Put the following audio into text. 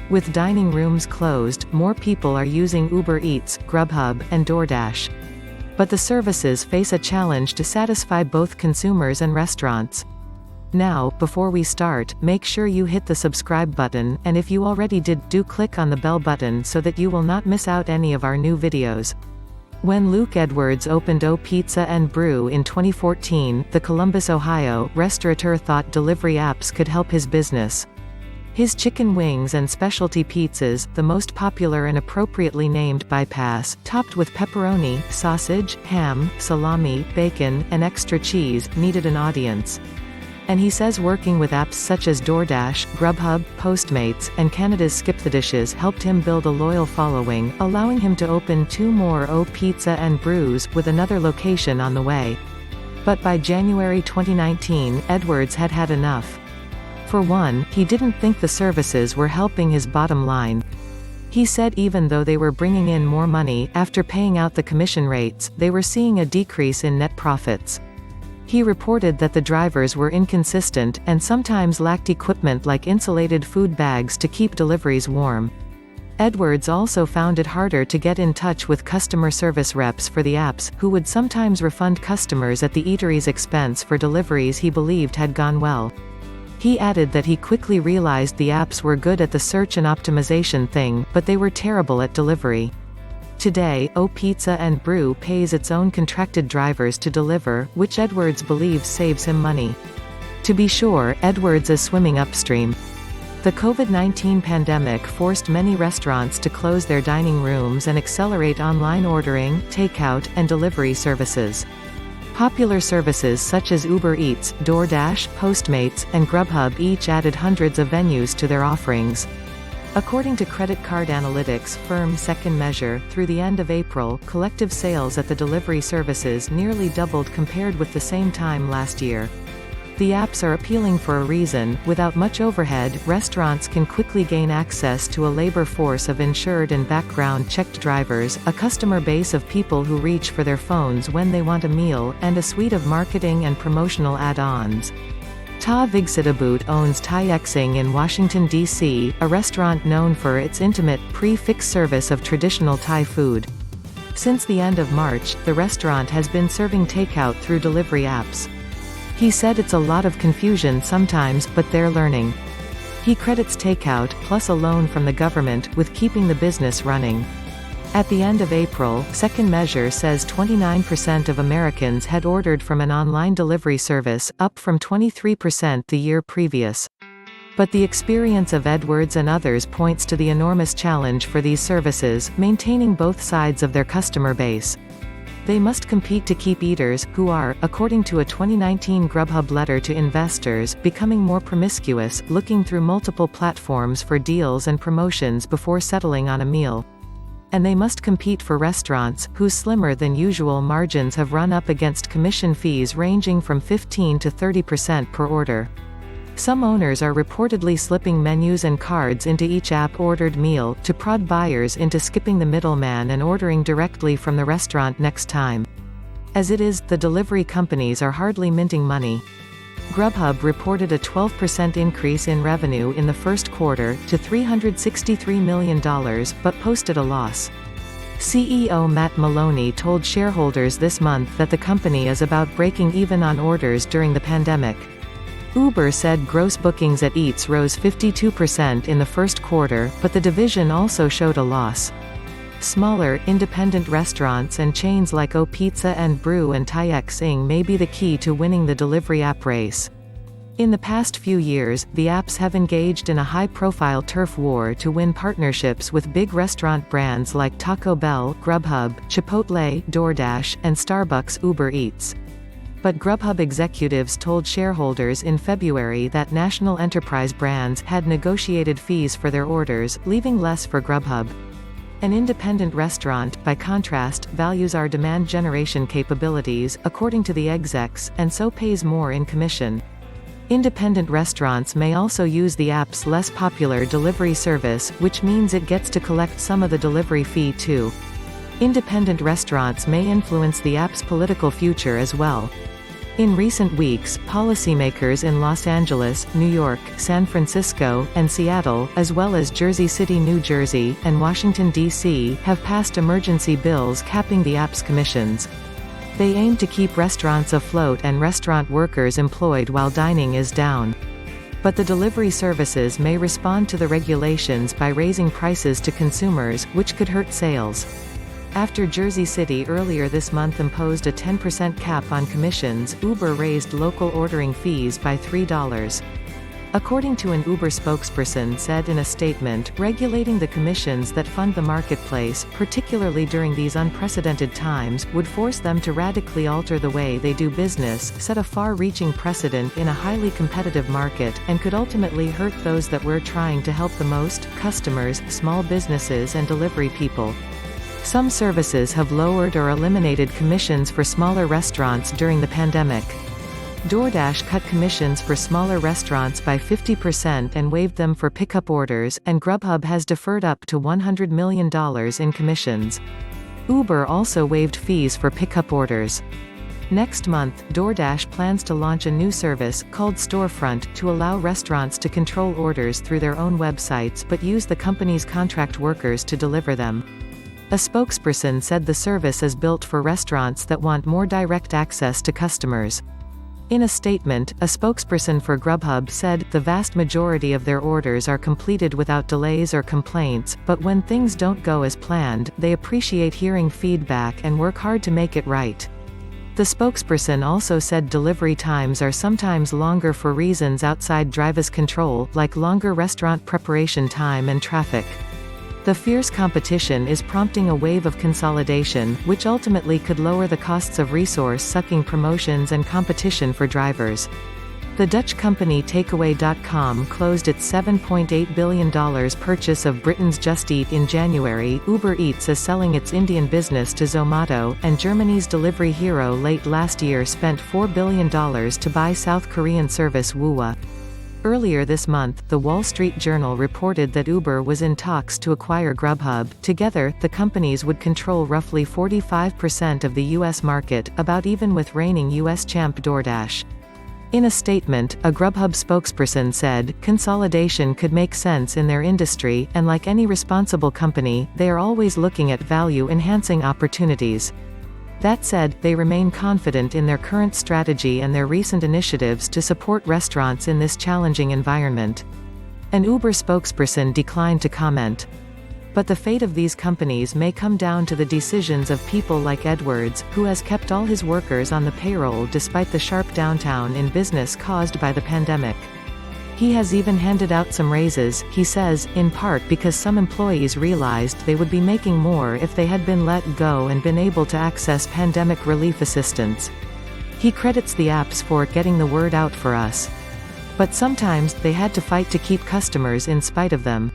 With dining rooms closed, more people are using Uber Eats, Grubhub, and DoorDash. But the services face a challenge to satisfy both consumers and restaurants. Now, before we start, make sure you hit the subscribe button, and if you already did, do click on the bell button so that you will not miss out any of our new videos. When Luke Edwards opened O Pizza and Brew in 2014, the Columbus, Ohio, restaurateur thought delivery apps could help his business. His chicken wings and specialty pizzas, the most popular and appropriately named bypass, topped with pepperoni, sausage, ham, salami, bacon, and extra cheese, needed an audience. And he says working with apps such as DoorDash, Grubhub, Postmates, and Canada's Skip the Dishes helped him build a loyal following, allowing him to open 2 more O Pizza and Brews, with another location on the way. But by January 2019, Edwards had had enough. For one, he didn't think the services were helping his bottom line. He said even though they were bringing in more money, after paying out the commission rates, they were seeing a decrease in net profits. He reported that the drivers were inconsistent, and sometimes lacked equipment like insulated food bags to keep deliveries warm. Edwards also found it harder to get in touch with customer service reps for the apps, who would sometimes refund customers at the eatery's expense for deliveries he believed had gone well. He added that he quickly realized the apps were good at the search and optimization thing, but they were terrible at delivery. Today, O Pizza and Brew pays its own contracted drivers to deliver, which Edwards believes saves him money. To be sure, Edwards is swimming upstream. The COVID-19 pandemic forced many restaurants to close their dining rooms and accelerate online ordering, takeout, and delivery services. Popular services such as Uber Eats, DoorDash, Postmates, and Grubhub each added hundreds of venues to their offerings. According to credit card analytics firm Second Measure, through the end of April, collective sales at the delivery services nearly doubled compared with the same time last year. The apps are appealing for a reason. Without much overhead, restaurants can quickly gain access to a labor force of insured and background-checked drivers, a customer base of people who reach for their phones when they want a meal, and a suite of marketing and promotional add-ons. Ta Vigsitabut owns Thai Xing in Washington, D.C., a restaurant known for its intimate, prix-fixe service of traditional Thai food. Since the end of March, the restaurant has been serving takeout through delivery apps. He said it's a lot of confusion sometimes, but they're learning. He credits takeout, plus a loan from the government, with keeping the business running. At the end of April, Second Measure says 29% of Americans had ordered from an online delivery service, up from 23% the year previous. But the experience of Edwards and others points to the enormous challenge for these services, maintaining both sides of their customer base. They must compete to keep eaters, who are, according to a 2019 Grubhub letter to investors, becoming more promiscuous, looking through multiple platforms for deals and promotions before settling on a meal. And they must compete for restaurants, whose slimmer than usual margins have run up against commission fees ranging from 15 to 30% per order. Some owners are reportedly slipping menus and cards into each app-ordered meal, to prod buyers into skipping the middleman and ordering directly from the restaurant next time. As it is, the delivery companies are hardly minting money. Grubhub reported a 12% increase in revenue in the first quarter, to $363 million, but posted a loss. CEO Matt Maloney told shareholders this month that the company is about breaking even on orders during the pandemic. Uber said gross bookings at Eats rose 52% in the first quarter, but the division also showed a loss. Smaller, independent restaurants and chains like O Pizza and Brew and Thai Xing may be the key to winning the delivery app race. In the past few years, the apps have engaged in a high-profile turf war to win partnerships with big restaurant brands like Taco Bell, Grubhub, Chipotle, DoorDash, and Starbucks Uber Eats. But Grubhub executives told shareholders in February that national enterprise brands had negotiated fees for their orders, leaving less for Grubhub. An independent restaurant, by contrast, values our demand generation capabilities, according to the execs, and so pays more in commission. Independent restaurants may also use the app's less popular delivery service, which means it gets to collect some of the delivery fee too. Independent restaurants may influence the app's political future as well. In recent weeks, policymakers in Los Angeles, New York, San Francisco, and Seattle, as well as Jersey City, New Jersey, and Washington, D.C., have passed emergency bills capping the app's commissions. They aim to keep restaurants afloat and restaurant workers employed while dining is down. But the delivery services may respond to the regulations by raising prices to consumers, which could hurt sales. After Jersey City earlier this month imposed a 10% cap on commissions, Uber raised local ordering fees by $3. According to an Uber spokesperson said in a statement, regulating the commissions that fund the marketplace, particularly during these unprecedented times, would force them to radically alter the way they do business, set a far-reaching precedent in a highly competitive market, and could ultimately hurt those that we're trying to help the most, customers, small businesses and delivery people. Some services have lowered or eliminated commissions for smaller restaurants during the pandemic. DoorDash cut commissions for smaller restaurants by 50% and waived them for pickup orders, and Grubhub has deferred up to $100 million in commissions. Uber also waived fees for pickup orders. Next month, DoorDash plans to launch a new service, called Storefront, to allow restaurants to control orders through their own websites but use the company's contract workers to deliver them. A spokesperson said the service is built for restaurants that want more direct access to customers. In a statement, a spokesperson for Grubhub said, the vast majority of their orders are completed without delays or complaints, but when things don't go as planned, they appreciate hearing feedback and work hard to make it right. The spokesperson also said delivery times are sometimes longer for reasons outside drivers' control, like longer restaurant preparation time and traffic. The fierce competition is prompting a wave of consolidation, which ultimately could lower the costs of resource-sucking promotions and competition for drivers. The Dutch company Takeaway.com closed its $7.8 billion purchase of Britain's Just Eat in January. Uber Eats is selling its Indian business to Zomato, and Germany's delivery hero late last year spent $4 billion to buy South Korean service Woowa. Earlier this month, The Wall Street Journal reported that Uber was in talks to acquire Grubhub. Together, the companies would control roughly 45% of the U.S. market, about even with reigning U.S. champ DoorDash. In a statement, a Grubhub spokesperson said, consolidation could make sense in their industry, and like any responsible company, they are always looking at value-enhancing opportunities. That said, they remain confident in their current strategy and their recent initiatives to support restaurants in this challenging environment. An Uber spokesperson declined to comment. But the fate of these companies may come down to the decisions of people like Edwards, who has kept all his workers on the payroll despite the sharp downturn in business caused by the pandemic. He has even handed out some raises, he says, in part because some employees realized they would be making more if they had been let go and been able to access pandemic relief assistance. He credits the apps for getting the word out for us. But sometimes, they had to fight to keep customers in spite of them.